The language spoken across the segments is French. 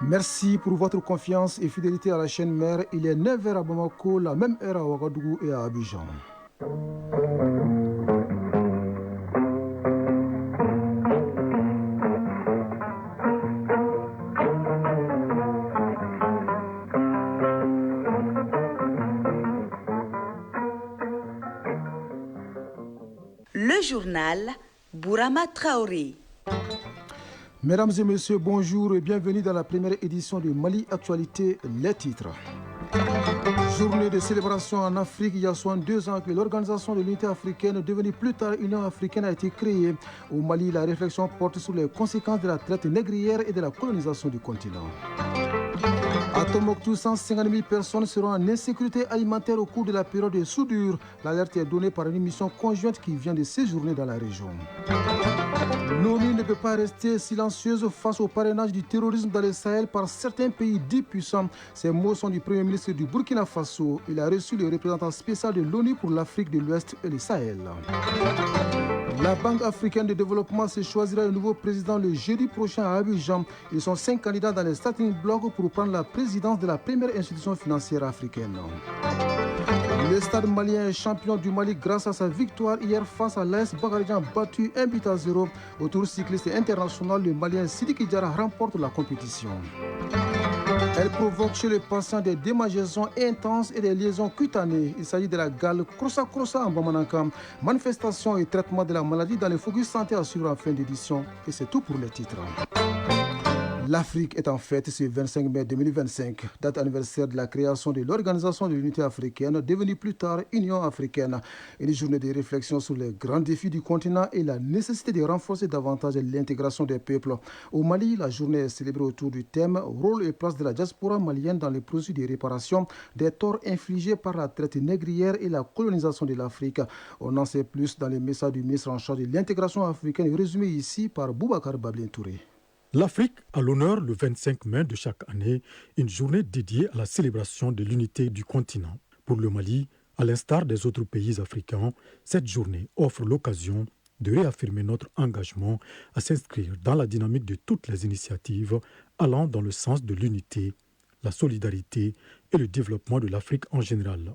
Merci pour votre confiance et fidélité à la chaîne mère. Il est 9h à Bamako, la même heure à Ouagadougou et à Abidjan. Le journal Bourama Traoré. Mesdames et messieurs, bonjour et bienvenue dans la première édition de Mali Actualité, les titres. Journée de célébration en Afrique, il y a 62 ans que l'Organisation de l'Unité africaine, devenue plus tard Union africaine, a été créée. Au Mali, la réflexion porte sur les conséquences de la traite négrière et de la colonisation du continent. À Tombouctou, 150 000 personnes seront en insécurité alimentaire au cours de la période de soudure. L'alerte est donnée par une mission conjointe qui vient de séjourner dans la région. L'ONU ne peut pas rester silencieuse face au parrainage du terrorisme dans le Sahel par certains pays dits puissants. Ces mots sont du Premier ministre du Burkina Faso. Il a reçu le représentant spécial de l'ONU pour l'Afrique de l'Ouest et le Sahel. La Banque africaine de développement se choisira le nouveau président le jeudi prochain à Abidjan. Ils sont 5 candidats dans les starting blocks pour prendre la présidence de la première institution financière africaine. Le Stade malien est champion du Mali grâce à sa victoire hier face à l'AS Bagaridjan battu 1-0. Au tour cycliste international, le Malien Sidiki Diarra remporte la compétition. Elle provoque chez le patient des démangeaisons intenses et des liaisons cutanées. Il s'agit de la gale Krosa en Bamananka. Manifestation et traitement de la maladie dans les focus santé à suivre en fin d'édition. Et c'est tout pour les titres. L'Afrique est en fête ce 25 mai 2025, date anniversaire de la création de l'Organisation de l'Unité africaine, devenue plus tard Union africaine. Une journée de réflexion sur les grands défis du continent et la nécessité de renforcer davantage l'intégration des peuples. Au Mali, la journée est célébrée autour du thème « Rôle et place de la diaspora malienne dans les processus de réparation des torts infligés par la traite négrière et la colonisation de l'Afrique ». On en sait plus dans les messages du ministre en charge de l'intégration africaine, résumé ici par Boubacar Bablin Touré. L'Afrique a l'honneur le 25 mai de chaque année, une journée dédiée à la célébration de l'unité du continent. Pour le Mali, à l'instar des autres pays africains, cette journée offre l'occasion de réaffirmer notre engagement à s'inscrire dans la dynamique de toutes les initiatives allant dans le sens de l'unité, la solidarité et le développement de l'Afrique en général.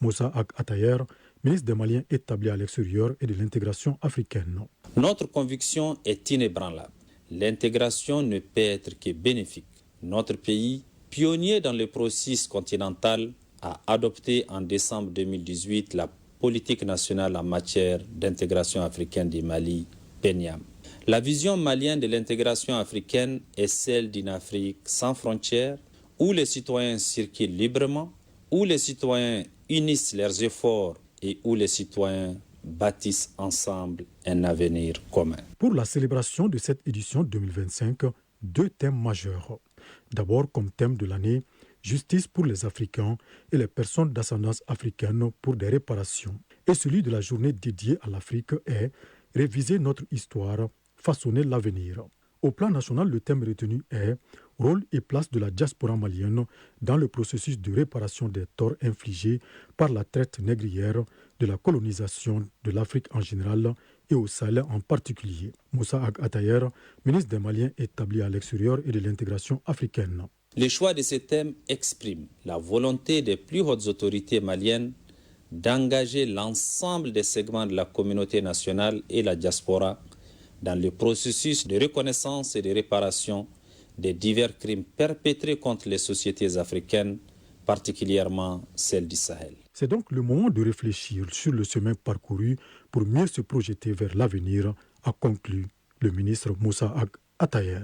Moussa Ag Atayer, ministre des Maliens établi à l'extérieur et de l'intégration africaine. Notre conviction est inébranlable. L'intégration ne peut être que bénéfique. Notre pays, pionnier dans le processus continental, a adopté en décembre 2018 la politique nationale en matière d'intégration africaine du Mali, PENIAM. La vision malienne de l'intégration africaine est celle d'une Afrique sans frontières, où les citoyens circulent librement, où les citoyens unissent leurs efforts et où les citoyens bâtissent ensemble un avenir commun. Pour la célébration de cette édition 2025, deux thèmes majeurs. D'abord, comme thème de l'année, justice pour les Africains et les personnes d'ascendance africaine pour des réparations. Et celui de la journée dédiée à l'Afrique est réviser notre histoire, façonner l'avenir. Au plan national, le thème retenu est rôle et place de la diaspora malienne dans le processus de réparation des torts infligés par la traite négrière, de la colonisation de l'Afrique en général et au Sahel en particulier. Moussa Ag Atayer, ministre des Maliens établi à l'extérieur et de l'intégration africaine. Le choix de ce thème exprime la volonté des plus hautes autorités maliennes d'engager l'ensemble des segments de la communauté nationale et la diaspora dans le processus de reconnaissance et de réparation des divers crimes perpétrés contre les sociétés africaines, particulièrement celles du Sahel. C'est donc le moment de réfléchir sur le chemin parcouru pour mieux se projeter vers l'avenir, a conclu le ministre Moussa Ag Atayer.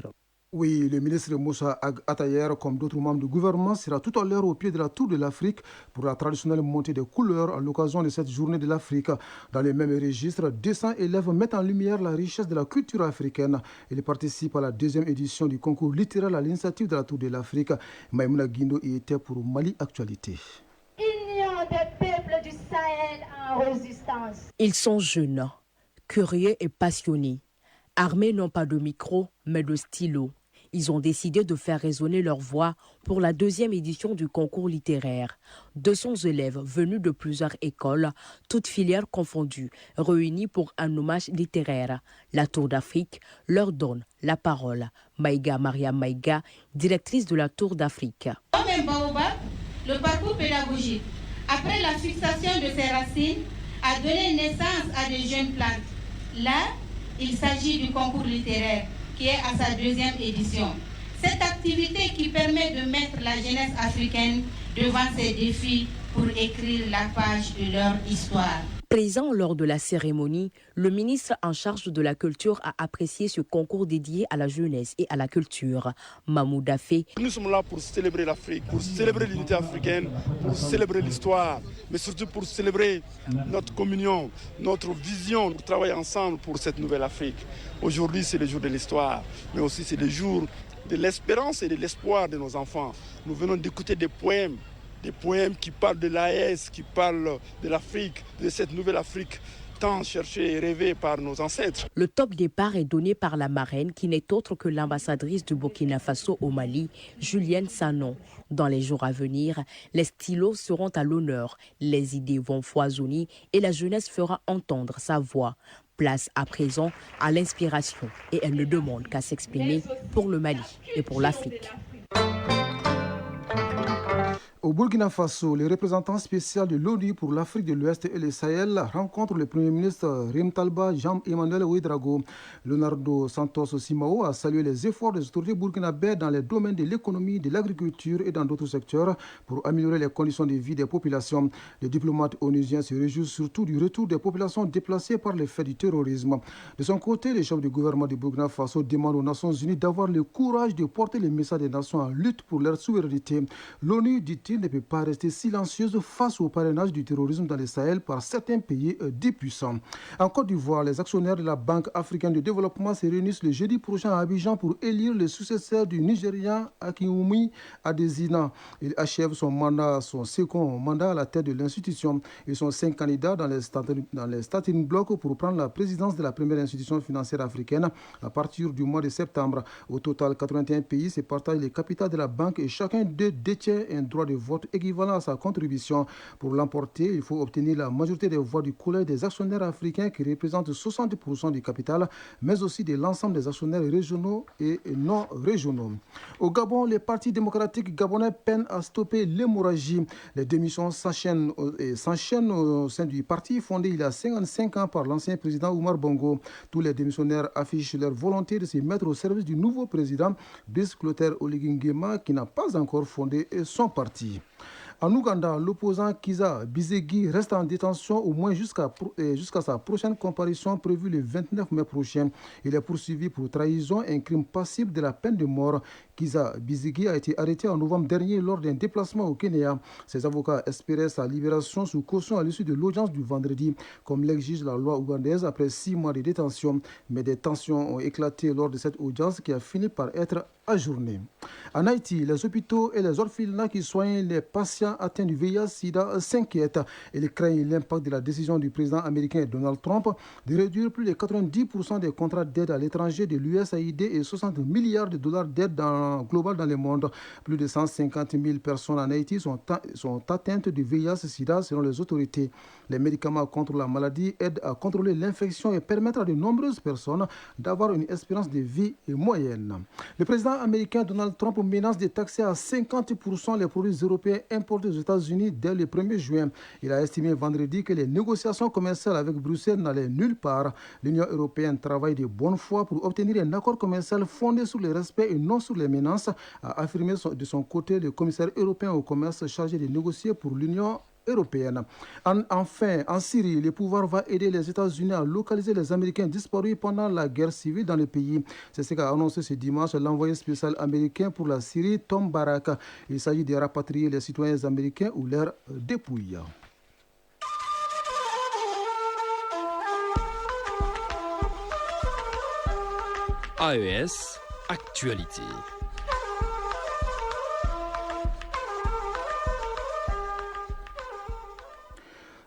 Oui, le ministre Moussa Ag Atayer, comme d'autres membres du gouvernement, sera tout à l'heure au pied de la Tour de l'Afrique pour la traditionnelle montée des couleurs à l'occasion de cette journée de l'Afrique. Dans les mêmes registres, 200 élèves mettent en lumière la richesse de la culture africaine. Ils participent à la deuxième édition du concours littéral à l'initiative de la Tour de l'Afrique. Maïmouna Guindo y était pour Mali Actualité. Union des peuples du Sahel en résistance. Ils sont jeunes, curieux et passionnés. Armés non pas de micro, mais de stylo. Ils ont décidé de faire résonner leur voix pour la 2e édition du concours littéraire. 200 élèves venus de plusieurs écoles, toutes filières confondues, réunis pour un hommage littéraire. La Tour d'Afrique leur donne la parole. Maïga Maria Maïga, directrice de la Tour d'Afrique. Comme un baobab, le parcours pédagogique, après la fixation de ses racines, a donné naissance à des jeunes plantes. Là, il s'agit du concours littéraire qui est à sa 2e édition. Cette activité qui permet de mettre la jeunesse africaine devant ses défis pour écrire la page de leur histoire. Présent lors de la cérémonie, le ministre en charge de la culture a apprécié ce concours dédié à la jeunesse et à la culture. Mahmoud Afé. Nous sommes là pour célébrer l'Afrique, pour célébrer l'unité africaine, pour célébrer l'histoire, mais surtout pour célébrer notre communion, notre vision, pour travailler ensemble pour cette nouvelle Afrique. Aujourd'hui, c'est le jour de l'histoire, mais aussi c'est le jour de l'espérance et de l'espoir de nos enfants. Nous venons d'écouter des poèmes qui parlent de l'AES, qui parlent de l'Afrique, de cette nouvelle Afrique tant cherchée et rêvée par nos ancêtres. Le top départ est donné par la marraine qui n'est autre que l'ambassadrice du Burkina Faso au Mali, Julienne Sanon. Dans les jours à venir, les stylos seront à l'honneur, les idées vont foisonner et la jeunesse fera entendre sa voix. Place à présent à l'inspiration et elle ne demande qu'à s'exprimer pour le Mali et pour l'Afrique. Au Burkina Faso, le représentant spécial de l'ONU pour l'Afrique de l'Ouest et le Sahel rencontre le Premier ministre Rim Talba Jean-Emmanuel Ouedraogo. Leonardo Santos Simao a salué les efforts des autorités burkinabées dans les domaines de l'économie, de l'agriculture et dans d'autres secteurs pour améliorer les conditions de vie des populations. Les diplomates onusiens se réjouissent surtout du retour des populations déplacées par les faits du terrorisme. De son côté, le chef du gouvernement du Burkina Faso demande aux Nations Unies d'avoir le courage de porter le message des nations en lutte pour leur souveraineté. L'ONU, dit-il, ne peut pas rester silencieuse face au parrainage du terrorisme dans le Sahel par certains pays dits puissants. En Côte d'Ivoire, les actionnaires de la Banque africaine de développement se réunissent le jeudi prochain à Abidjan pour élire le successeur du Nigérian Akinwumi Adesina. Il achève son second mandat à la tête de l'institution. Ils sont 5 candidats dans les starting blocks pour prendre la présidence de la première institution financière africaine à partir du mois de septembre. Au total, 81 pays se partagent les capitales de la banque et chacun d'eux détient un droit de vote équivalent à sa contribution. Pour l'emporter, il faut obtenir la majorité des voix du collège des actionnaires africains qui représentent 60% du capital, mais aussi de l'ensemble des actionnaires régionaux et non régionaux. Au Gabon, les partis démocratiques gabonais peinent à stopper l'hémorragie. Les démissions s'enchaînent au sein du parti fondé il y a 55 ans par l'ancien président Oumar Bongo. Tous les démissionnaires affichent leur volonté de se mettre au service du nouveau président, Brice Clotaire Oligui Nguema, qui n'a pas encore fondé son parti. En Ouganda, l'opposant Kizza Bisegui reste en détention au moins jusqu'à sa prochaine comparution prévue le 29 mai prochain. Il est poursuivi pour trahison, un crime passible de la peine de mort. Kizza Bisegui a été arrêté en novembre dernier lors d'un déplacement au Kenya. Ses avocats espéraient sa libération sous caution à l'issue de l'audience du vendredi, comme l'exige la loi ougandaise après 6 mois de détention. Mais des tensions ont éclaté lors de cette audience qui a fini par être ajournée. En Haïti, les hôpitaux et les orphelinats qui soignent les patients atteints du VIH-Sida s'inquiètent. Ils craignent l'impact de la décision du président américain Donald Trump de réduire plus de 90% des contrats d'aide à l'étranger de l'USAID et 60 milliards de dollars d'aide globale dans le monde. Plus de 150 000 personnes en Haïti sont atteintes du VIH-Sida selon les autorités. Les médicaments contre la maladie aident à contrôler l'infection et permettent à de nombreuses personnes d'avoir une espérance de vie moyenne. Le président américain Donald Trump menace de taxer à 50% les produits européens importés aux États-Unis dès le 1er juin. Il a estimé vendredi que les négociations commerciales avec Bruxelles n'allaient nulle part. L'Union européenne travaille de bonne foi pour obtenir un accord commercial fondé sur le respect et non sur les menaces, a affirmé de son côté le commissaire européen au commerce chargé de négocier pour l'Union européenne. Enfin, en Syrie, le pouvoir va aider les États-Unis à localiser les Américains disparus pendant la guerre civile dans le pays. C'est ce qu'a annoncé ce dimanche l'envoyé spécial américain pour la Syrie, Tom Barrack. Il s'agit de rapatrier les citoyens américains ou leurs dépouilles. AES, actualité.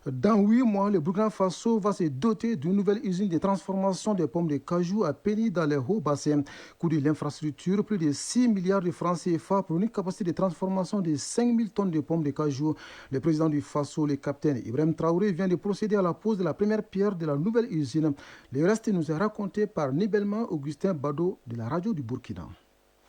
Dans 8 mois, le Burkina Faso va se doter d'une nouvelle usine de transformation des pommes de cajou à Péni dans les hauts bassins. Coût de l'infrastructure, plus de 6 milliards de francs CFA pour une capacité de transformation de 5 000 tonnes de pommes de cajou. Le président du Faso, le capitaine Ibrahim Traoré, vient de procéder à la pose de la première pierre de la nouvelle usine. Le reste nous est raconté par Nibelman Augustin Bado de la radio du Burkina.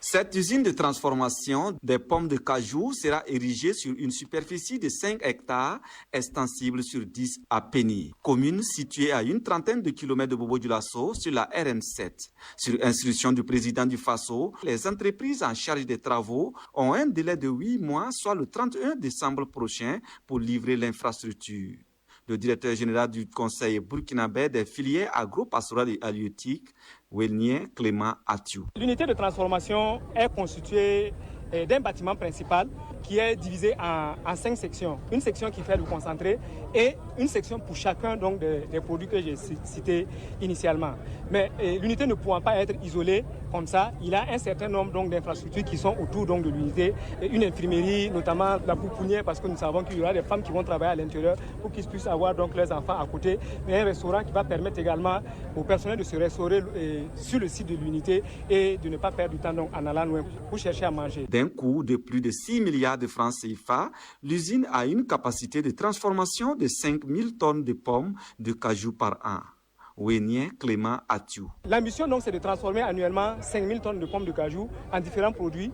Cette usine de transformation des pommes de cajou sera érigée sur une superficie de 5 hectares, extensible sur 10 à Péni, commune située à une trentaine de kilomètres de Bobo-Dioulasso sur la RN7. Sur instruction du président du Faso, les entreprises en charge des travaux ont un délai de 8 mois, soit le 31 décembre prochain, pour livrer l'infrastructure. Le directeur général du Conseil burkinabé des filières agro-pastorales et halieutiques, Wélnien Clément Atiou. L'unité de transformation est constituée d'un bâtiment principal qui est divisé en 5 sections. Une section qui fait le concentré et une section pour chacun donc, des produits que j'ai cités initialement. Mais l'unité ne pouvant pas être isolée comme ça, il y a un certain nombre donc, d'infrastructures qui sont autour donc, de l'unité. Une infirmerie, notamment la pouponnière, parce que nous savons qu'il y aura des femmes qui vont travailler à l'intérieur pour qu'ils puissent avoir donc, leurs enfants à côté. Mais un restaurant qui va permettre également au personnel de se restaurer sur le site de l'unité et de ne pas perdre du temps donc, en allant loin pour chercher à manger. D'un coût de plus de 6 milliards de francs CFA, l'usine a une capacité de transformation de 5 000 tonnes de pommes de cajou par an. Wélnien Clément Atiou. L'ambition donc c'est de transformer annuellement 5 000 tonnes de pommes de cajou en différents produits.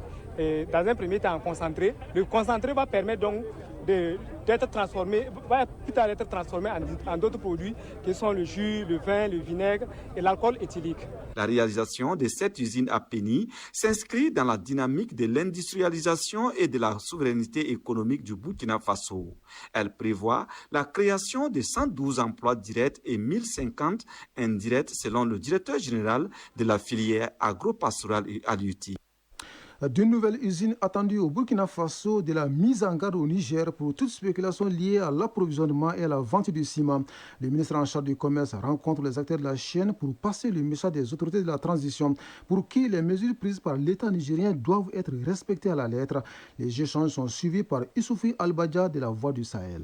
Dans un premier temps en concentré. Le concentré va permettre donc d'être transformé, va plus tard être transformé en d'autres produits qui sont le jus, le vin, le vinaigre et l'alcool éthylique. La réalisation de cette usine à Péni s'inscrit dans la dynamique de l'industrialisation et de la souveraineté économique du Burkina Faso. Elle prévoit la création de 112 emplois directs et 1050 indirects selon le directeur général de la filière agro-pastorale et halieutique. D'une nouvelle usine attendue au Burkina Faso, de la mise en garde au Niger pour toute spéculation liée à l'approvisionnement et à la vente du ciment. Le ministre en charge du commerce rencontre les acteurs de la chaîne pour passer le message des autorités de la transition pour qui les mesures prises par l'État nigérien doivent être respectées à la lettre. Les échanges sont suivis par Issoufi Al-Badja de la Voix du Sahel.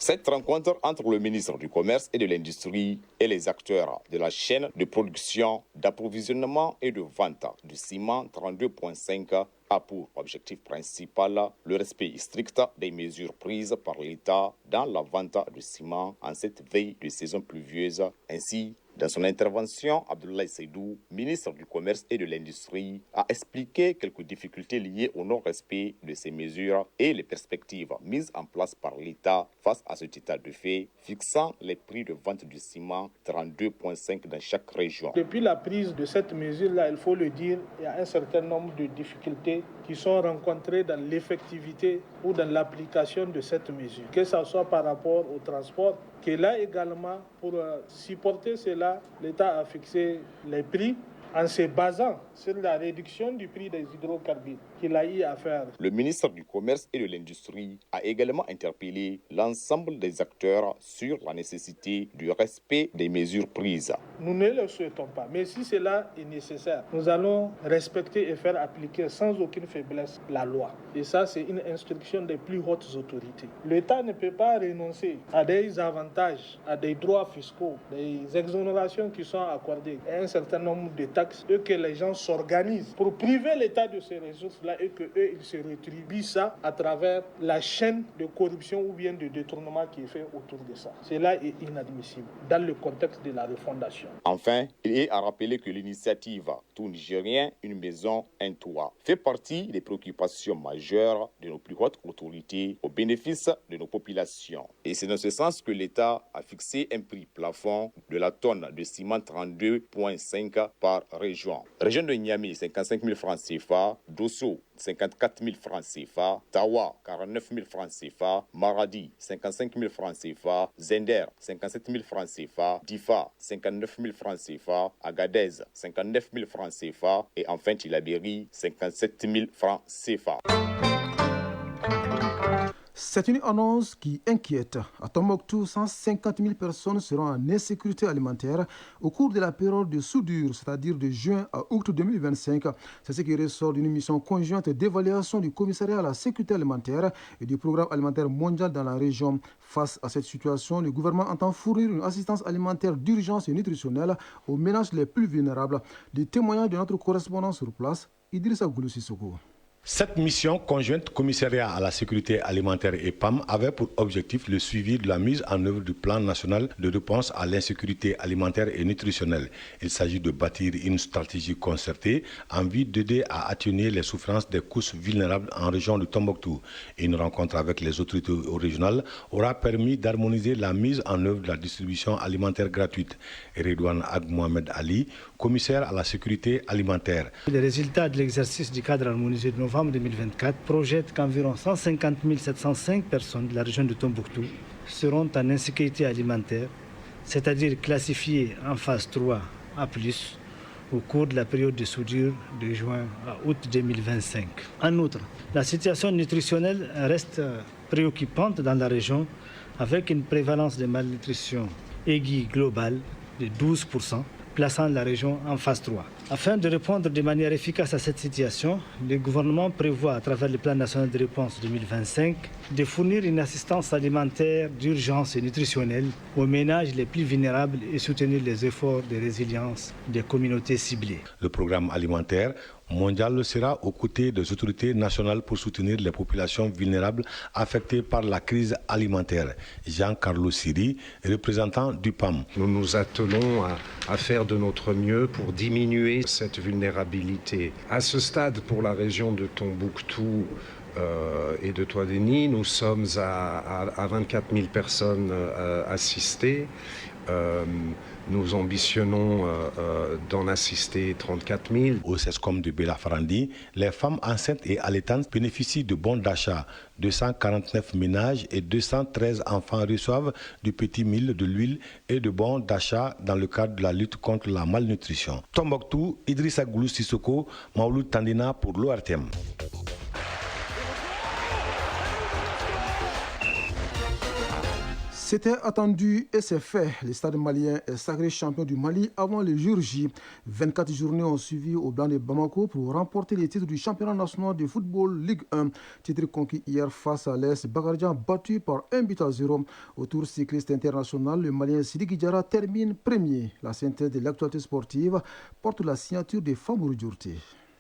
Cette rencontre entre le ministre du Commerce et de l'Industrie et les acteurs de la chaîne de production, d'approvisionnement et de vente du ciment 32.5 a pour objectif principal le respect strict des mesures prises par l'État dans la vente du ciment en cette veille de saison pluvieuse. Ainsi, dans son intervention, Abdoulaye Seydou, ministre du Commerce et de l'Industrie, a expliqué quelques difficultés liées au non-respect de ces mesures et les perspectives mises en place par l'État face à cet état de fait, fixant les prix de vente du ciment 32.5 dans chaque région. Depuis la prise de cette mesure-là, il faut le dire, il y a un certain nombre de difficultés qui sont rencontrées dans l'effectivité ou dans l'application de cette mesure, que ce soit par rapport au transport, que là également, pour supporter cela, l'État a fixé les prix en se basant sur la réduction du prix des hydrocarbures qu'il a eu à faire. Le ministre du Commerce et de l'Industrie a également interpellé l'ensemble des acteurs sur la nécessité du respect des mesures prises. Nous ne le souhaitons pas, mais si cela est nécessaire, nous allons respecter et faire appliquer sans aucune faiblesse la loi. Et ça, c'est une instruction des plus hautes autorités. L'État ne peut pas renoncer à des avantages, à des droits fiscaux, des exonérations qui sont accordées et un certain nombre de taxes et que les gens s'organisent pour priver l'État de ces ressources-là et qu'eux, ils se rétribuent ça à travers la chaîne de corruption ou bien de détournement qui est fait autour de ça. Cela est inadmissible dans le contexte de la refondation. Enfin, il est à rappeler que l'initiative Tout Nigérien, une maison, un toit fait partie des préoccupations majeures de nos plus hautes autorités au bénéfice de nos populations. Et c'est dans ce sens que l'État a fixé un prix plafond de la tonne de ciment 32.5 par région. Région de Niamey, 55 000 francs CFA, Dosso, 54 000 francs CFA, Tawa, 49 000 francs CFA, Maradi, 55 000 francs CFA, Zender, 57 000 francs CFA, Difa, 59 000 francs CFA, Agadez, 59 000 francs CFA et enfin Tillabéri, 57 000 francs CFA. C'est une annonce qui inquiète. À Tombouctou, 150 000 personnes seront en insécurité alimentaire au cours de la période de soudure, c'est-à-dire de juin à août 2025. C'est ce qui ressort d'une mission conjointe d'évaluation du commissariat à la sécurité alimentaire et du programme alimentaire mondial dans la région. Face à cette situation, le gouvernement entend fournir une assistance alimentaire d'urgence et nutritionnelle aux ménages les plus vulnérables. Des témoignages de notre correspondant sur place, Idrissa Goulou Sissoko. Cette mission conjointe commissariat à la sécurité alimentaire et PAM avait pour objectif le suivi de la mise en œuvre du plan national de réponse à l'insécurité alimentaire et nutritionnelle. Il s'agit de bâtir une stratégie concertée en vue d'aider à atténuer les souffrances des couches vulnérables en région de Tombouctou. Une rencontre avec les autorités régionales aura permis d'harmoniser la mise en œuvre de la distribution alimentaire gratuite. Redouane Ag Mohamed Ali, commissaire à la sécurité alimentaire. Les résultats de l'exercice du cadre harmonisé de novembre 2024 projettent qu'environ 150 705 personnes de la région de Tombouctou seront en insécurité alimentaire, c'est-à-dire classifiées en phase 3 A+, au cours de la période de soudure de juin à août 2025. En outre, la situation nutritionnelle reste préoccupante dans la région avec une prévalence de malnutrition aiguë globale de 12%, plaçant la région en phase 3. Afin de répondre de manière efficace à cette situation, le gouvernement prévoit, à travers le plan national de réponse 2025, de fournir une assistance alimentaire d'urgence et nutritionnelle aux ménages les plus vulnérables et soutenir les efforts de résilience des communautés ciblées. Le programme alimentaire mondial sera aux côtés des autorités nationales pour soutenir les populations vulnérables affectées par la crise alimentaire. Jean-Carlo Siri, représentant du PAM. Nous nous attelons à faire de notre mieux pour diminuer cette vulnérabilité. À ce stade, pour la région de Tombouctou et de Toadéni, nous sommes à 24 000 personnes assistées. Nous ambitionnons d'en assister 34 000. Au CESCOM de Belafarandi, les femmes enceintes et allaitantes bénéficient de bons d'achat. 249 ménages et 213 enfants reçoivent du petit mil, de l'huile et de bons d'achat dans le cadre de la lutte contre la malnutrition. Tombouctou, Idrissa Goulou Sissoko, Maouloud Tandina pour l'ORTM. C'était attendu et c'est fait. Le Stade malien est sacré champion du Mali avant le jour J. 24 journées ont suivi au blanc de Bamako pour remporter les titres du championnat national de football Ligue 1. Titre conquis hier face à l'AS Bakardian, battu par 1-0. Au tour cycliste international, le Malien Sidiki Diarra termine premier. La synthèse de l'actualité sportive porte la signature de Famourou Djourté.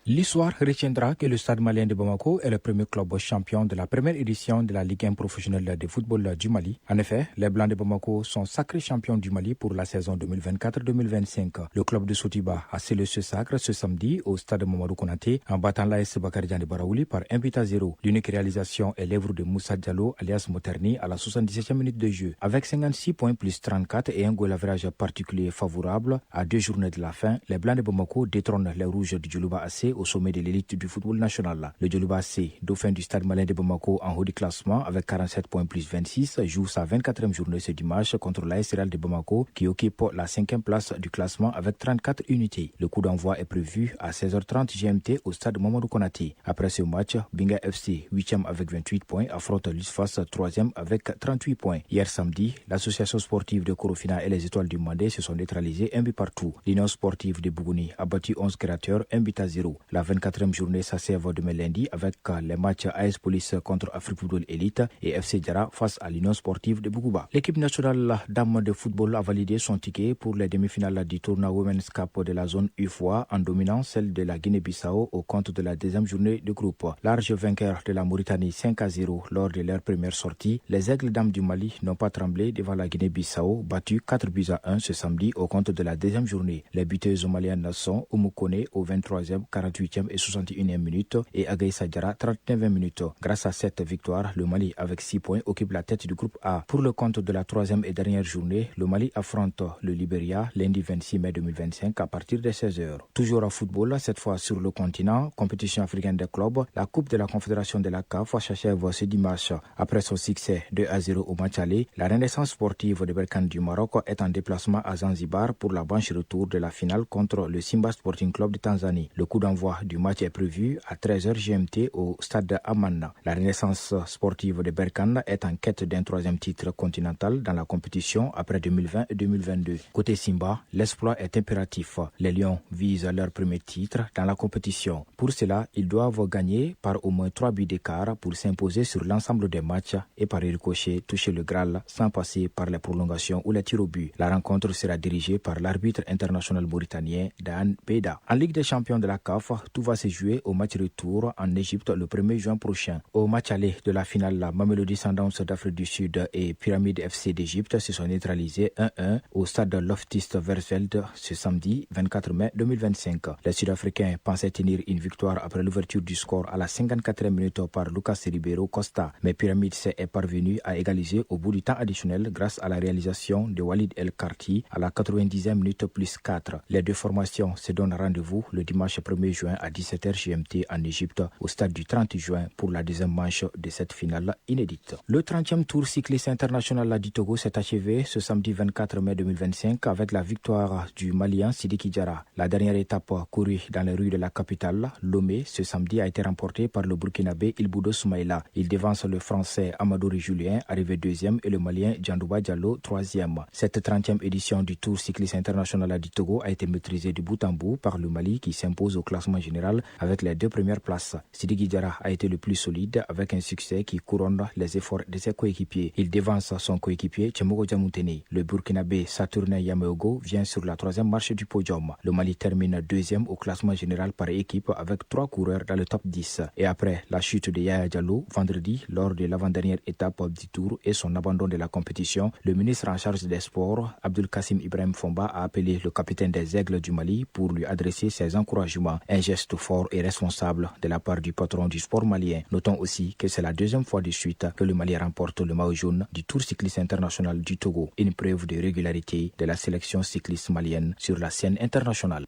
L'histoire retiendra que le Stade malien de Bamako est le premier club champion de la première édition de la Ligue 1 professionnelle de football du Mali. En effet, les Blancs de Bamako sont sacrés champions du Mali pour la saison 2024-2025. Le club de Sotiba a scellé ce sacre ce samedi au Stade Mamadou Konaté en battant l'AS Bakardian de Baraouli par 1-0. L'unique réalisation est l'œuvre de Moussa Diallo alias Moterni à la 77e minute de jeu. Avec 56 points plus 34 et un goal average particulier favorable, à 2 journées de la fin, les Blancs de Bamako détrônent les Rouges du Djoulouba AC au sommet de l'élite du football national. Le Djoulouba AC, dauphin du Stade malien de Bamako en haut du classement avec 47 points plus 26, joue sa 24e journée ce dimanche contre l'AS Real de Bamako qui occupe la 5e place du classement avec 34 unités. Le coup d'envoi est prévu à 16h30 GMT au Stade Mamadou Konaté. Après ce match, Binga FC, 8e avec 28 points, affronte l'USFAS 3e avec 38 points. Hier samedi, l'association sportive de Korofina et les Étoiles du Mandé se sont neutralisées un but partout. L'Union sportive de Bougouni a battu 11 créateurs, 1-0. La 24e journée s'achève demain lundi avec les matchs AS Police contre Afrique Football Elite et FC Diarra face à l'Union sportive de Bougouba. L'équipe nationale dame de football a validé son ticket pour les demi-finales du tournoi Women's Cup de la zone UFOA en dominant celle de la Guinée-Bissau au compte de la deuxième journée de groupe. Large vainqueur de la Mauritanie 5-0 lors de leur première sortie, les Aigles dames du Mali n'ont pas tremblé devant la Guinée-Bissau, battue 4-1 ce samedi au compte de la deuxième journée. Les buteuses maliennes sont Oumou au 23e, 48e et 61e minute et Agaïssa Diarra 39e minute. Grâce à cette victoire, le Mali avec 6 points occupe la tête du groupe A. Pour le compte de la troisième et dernière journée, le Mali affronte le Libéria lundi 26 mai 2025 à partir de 16h. Toujours en football, cette fois sur le continent, compétition africaine des clubs, la Coupe de la Confédération de la CAF s'achève ce dimanche. Après son succès 2-0 au match aller, la Renaissance sportive de Berkane du Maroc est en déplacement à Zanzibar pour la manche retour de la finale contre le Simba Sporting Club de Tanzanie. Le coup d'envoi d'envoi du match est prévu à 13h GMT au stade Amman. La Renaissance sportive de Berkane est en quête d'un 3e titre continental dans la compétition après 2020 et 2022. Côté Simba, l'exploit est impératif. Les Lions visent leur premier titre dans la compétition. Pour cela, ils doivent gagner par au moins 3 buts d'écart pour s'imposer sur l'ensemble des matchs et par ricochet toucher le Graal sans passer par les prolongations ou les tirs au but. La rencontre sera dirigée par l'arbitre international mauritanien Dan Beda. En Ligue des champions de la CAF, tout va se jouer au match retour en Égypte le 1er juin prochain. Au match aller de la finale, la Mamelodi Sundowns d'Afrique du Sud et Pyramide FC d'Égypte se sont neutralisés 1-1 au stade Loftus-Versfeld ce samedi 24 mai 2025. Les Sud-Africains pensaient tenir une victoire après l'ouverture du score à la 54e minute par Lucas Ribeiro Costa, mais Pyramide est parvenu à égaliser au bout du temps additionnel grâce à la réalisation de Walid El Karti à la 90e minute plus 4. Les deux formations se donnent rendez-vous le dimanche 1er juin à 17h GMT en Égypte au stade du 30 juin pour la deuxième manche de cette finale inédite. Le 30e tour cycliste international du Togo s'est achevé ce samedi 24 mai 2025 avec la victoire du Malien Sidiki Diarra. La dernière étape courue dans les rues de la capitale, Lomé, ce samedi a été remportée par le Burkinabé Ilboudo Soumaïla. Il devance le Français Amadouri Julien, arrivé 2e, et le Malien Djandouba Diallo, 3e. Cette 30e édition du Tour cycliste international du Togo a été maîtrisée de bout en bout par le Mali qui s'impose au classement général avec les 2 premières places. Sidiki Diarra a été le plus solide avec un succès qui couronne les efforts de ses coéquipiers. Il devance son coéquipier Tchemogo Djamoutene. Le Burkinabé Saturnin Yameogo vient sur la 3e marche du podium. Le Mali termine 2e au classement général par équipe avec 3 coureurs dans le top 10. Et après la chute de Yaya Diallo vendredi lors de l'avant-dernière étape du Tour et son abandon de la compétition, le ministre en charge des sports, Abdul Kassim Ibrahim Fomba, a appelé le capitaine des Aigles du Mali pour lui adresser ses encouragements. Un geste fort et responsable de la part du patron du sport malien. Notons aussi que c'est la 2e fois de suite que le Mali remporte le maillot jaune du Tour cycliste international du Togo, une preuve de régularité de la sélection cycliste malienne sur la scène internationale.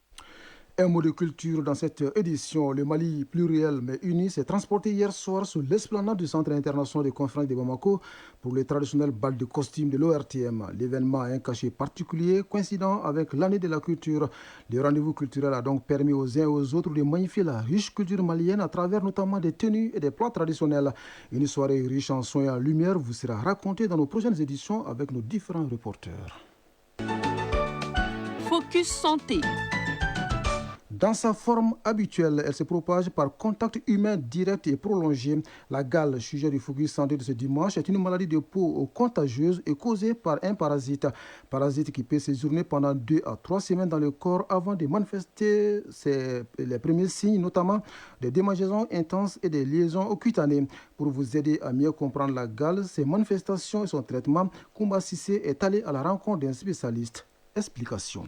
Un mot de culture dans cette édition. Le Mali pluriel mais uni s'est transporté hier soir sur l'esplanade du Centre international de conférence de Bamako pour le traditionnel bal de costume de l'ORTM. L'événement a un cachet particulier coïncidant avec l'année de la culture. Le rendez-vous culturel a donc permis aux uns et aux autres de magnifier la riche culture malienne à travers notamment des tenues et des plats traditionnels. Une soirée riche en soins et en lumière vous sera racontée dans nos prochaines éditions avec nos différents reporters. Focus santé. Dans sa forme habituelle, elle se propage par contact humain direct et prolongé. La gale, sujet du Focus Santé de ce dimanche, est une maladie de peau contagieuse et causée par un parasite. Parasite qui peut séjourner pendant 2 à 3 semaines dans le corps avant de manifester les premiers signes, notamment des démangeaisons intenses et des liaisons cutanées. Pour vous aider à mieux comprendre la gale, ses manifestations et son traitement, Koumba Sissé est allé à la rencontre d'un spécialiste. Explication.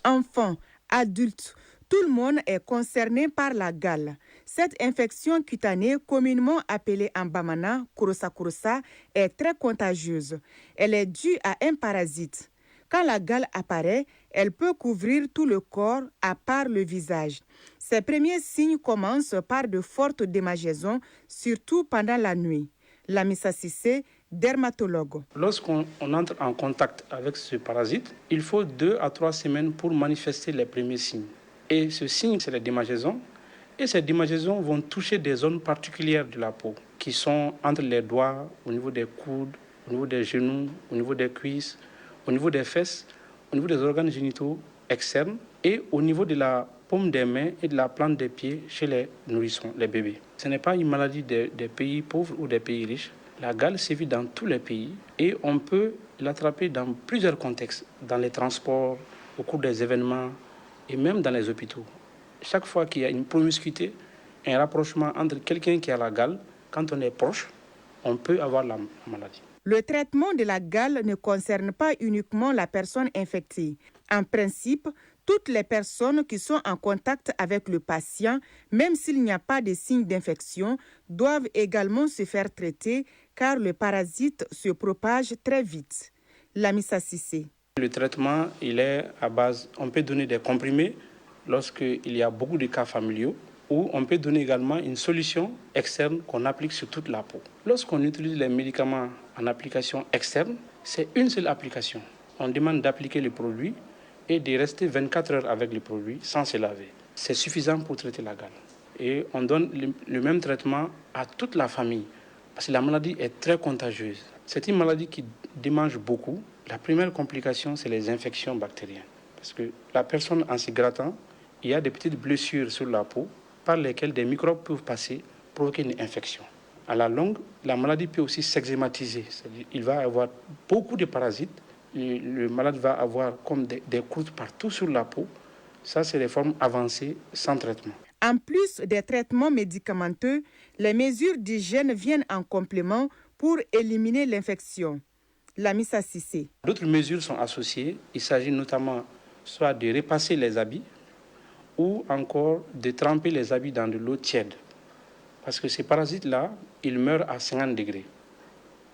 Enfants, adultes, tout le monde est concerné par la gale. Cette infection cutanée, communément appelée en bamana, kurosa, est très contagieuse. Elle est due à un parasite. Quand la gale apparaît, elle peut couvrir tout le corps à part le visage. Ses premiers signes commencent par de fortes démangeaisons, surtout pendant la nuit. Lamissa Sissé, dermatologue. Lorsqu'on entre en contact avec ce parasite, il faut 2 à 3 semaines pour manifester les premiers signes. Et ce signe, c'est les démangeaisons. Et ces démangeaisons vont toucher des zones particulières de la peau, qui sont entre les doigts, au niveau des coudes, au niveau des genoux, au niveau des cuisses, au niveau des fesses, au niveau des organes génitaux externes et au niveau de la paume des mains et de la plante des pieds chez les nourrissons, les bébés. Ce n'est pas une maladie des pays pauvres ou des pays riches. La gale sévit dans tous les pays et on peut l'attraper dans plusieurs contextes, dans les transports, au cours des événements et même dans les hôpitaux. Chaque fois qu'il y a une promiscuité, un rapprochement entre quelqu'un qui a la gale, quand on est proche, on peut avoir la maladie. Le traitement de la gale ne concerne pas uniquement la personne infectée. En principe, toutes les personnes qui sont en contact avec le patient, même s'il n'y a pas de signes d'infection, doivent également se faire traiter car le parasite se propage très vite. Lamissa Sissé. Le traitement, il est à base, on peut donner des comprimés lorsqu'il y a beaucoup de cas familiaux, ou on peut donner également une solution externe qu'on applique sur toute la peau. Lorsqu'on utilise les médicaments en application externe, c'est une seule application. On demande d'appliquer le produit et de rester 24 heures avec le produit sans se laver. c'est suffisant pour traiter la gale. Et on donne le même traitement à toute la famille, parce que la maladie est très contagieuse. C'est une maladie qui démange beaucoup. La première complication, c'est les infections bactériennes. Parce que la personne, en se grattant, il y a des petites blessures sur la peau par lesquelles des microbes peuvent passer, provoquer une infection. À la longue, la maladie peut aussi s'exématiser. Il va avoir beaucoup de parasites. Le malade va avoir comme des croûtes partout sur la peau. Ça, c'est les formes avancées sans traitement. En plus des traitements médicamenteux, les mesures d'hygiène viennent en complément pour éliminer l'infection. Lamissa Sissé. D'autres mesures sont associées. Il s'agit notamment soit de repasser les habits ou encore de tremper les habits dans de l'eau tiède. Parce que ces parasites-là, ils meurent à 50 degrés.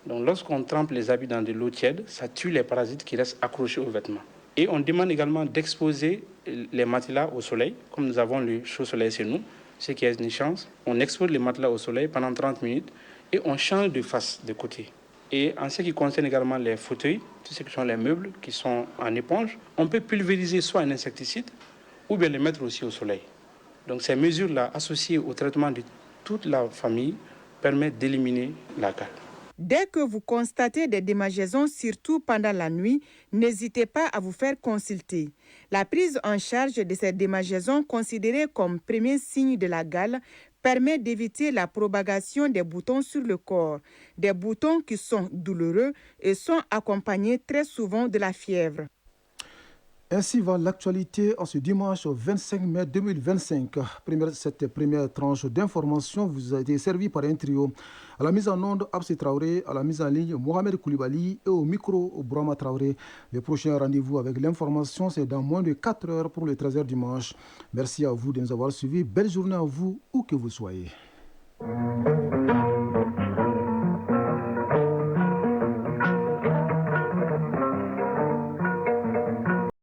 Donc lorsqu'on trempe les habits dans de l'eau tiède, ça tue les parasites qui restent accrochés aux vêtements. Et on demande également d'exposer les matelas au soleil, comme nous avons le chaud soleil chez nous, ce qui est une chance. On expose les matelas au soleil pendant 30 minutes et on change de face, de côté. Et en ce qui concerne également les fauteuils, tout ce qui sont les meubles qui sont en éponge, on peut pulvériser soit un insecticide ou bien les mettre aussi au soleil. Donc ces mesures-là, associées au traitement de toute la famille, permettent d'éliminer la gale. Dès que vous constatez des démangeaisons, surtout pendant la nuit, n'hésitez pas à vous faire consulter. La prise en charge de ces démangeaisons, considérées comme premier signe de la gale, permet d'éviter la propagation des boutons sur le corps. Des boutons qui sont douloureux et sont accompagnés très souvent de la fièvre. Ainsi va l'actualité en ce dimanche 25 mai 2025. Cette première tranche d'information vous a été servie par un trio. À la mise en onde, Absi Traoré, à la mise en ligne, Mohamed Koulibaly et au micro, Bourama Traoré. Le prochain rendez-vous avec l'information, c'est dans moins de 4 heures pour le 13h dimanche. Merci à vous de nous avoir suivis. Belle journée à vous, où que vous soyez.